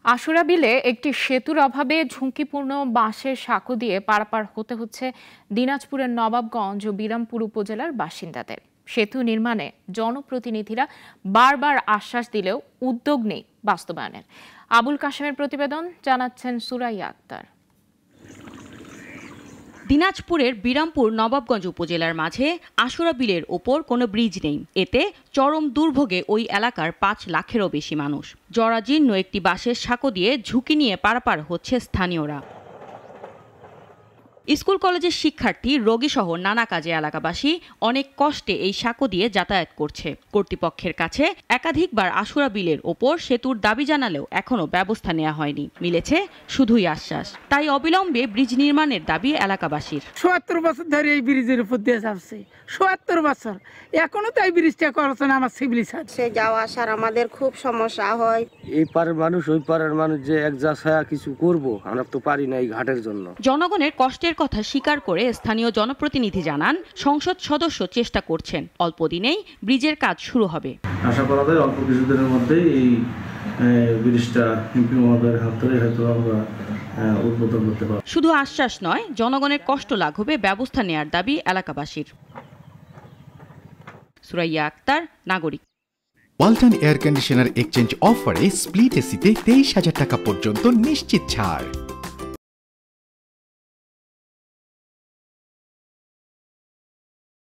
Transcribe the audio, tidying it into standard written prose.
আশুরা বিলে একটি সেতুর অভাবে ঝুঁকিপূর্ণ বাঁশের সাঁকো দিয়ে পারাপার হতে হচ্ছে দিনাজপুরের নবাবগঞ্জ ও বিরামপুর উপজেলার বাসিন্দাদের। সেতু নির্মাণে জনপ্রতিনিধিরা বারবার আশ্বাস দিলেও উদ্যোগ নেই বাস্তবায়নের। আবুল কাশেমের প্রতিবেদন, জানাচ্ছেন সুরাইয়া আক্তার। দিনাজপুরের বিরামপুর নবাবগঞ্জ উপজেলার মাঝে আশুরা বিলের ওপর কোনো ব্রিজ নেই। এতে চরম দুর্ভোগে ওই এলাকার ৫ লাখেরও বেশি মানুষ। জরাজীর্ণ একটি বাঁশের সাঁকো দিয়ে ঝুঁকি নিয়ে পারাপার হচ্ছে স্থানীয়রা। স্কুল কলেজের শিক্ষার্থী, রোগী সহ নানা কাজে এলাকাবাসী অনেক কষ্টে এই সাঁকো দিয়ে যাতায়াত করছে। কর্তৃপক্ষের কাছে একাধিকবার আশুরা বিলের ওপর সেতুর দাবি জানালেও এখনো ব্যবস্থা নেওয়া হয়নি। মিলেছে শুধুই আশ্বাস। তাই অবিলম্বে ব্রিজ নির্মাণের দাবি এলাকাবাসীর। ৭৭ বছর ধরে এই ব্রিজের উপর দিয়ে যাচ্ছে, ৭৭ বছর এখনো তাই ব্রিজটা করছে না। আমার সিভিল সে যাওয়া আসার আমাদের খুব সমস্যা হয়। এই পাড়ার মানুষ ওই পাড়ার মানুষ যে এক যা ছায়া কিছু করবো, আমরা তো পারি না এই ঘাটের জন্য। জনগণের কষ্টের কথা স্বীকার করে স্থানীয় জনপ্রতিনিধি জানান, সংসদ সদস্য চেষ্টা করছেন, অল্প দিনেই ব্রিজের কাজ শুরু হবে। আশা করা যায় অল্প কিছুদিনের মধ্যেই এই ব্রিজটা এমপি মহোদয়ের হাত ধরে হয়তো আমরা উদ্বোধন করতে পারব। শুধু আশ্বাস নয়, জনগণের কষ্ট লাঘবে ব্যবস্থা নেয়ার দাবি এলাকাবাসীর। সুরাইয়া আক্তার, নাগরিক। ওয়ালটন এয়ার কন্ডিশনার এক্সচেঞ্জ অফারে স্প্লিট এসিতে 23,000 টাকা পর্যন্ত নিশ্চিত ছাড়।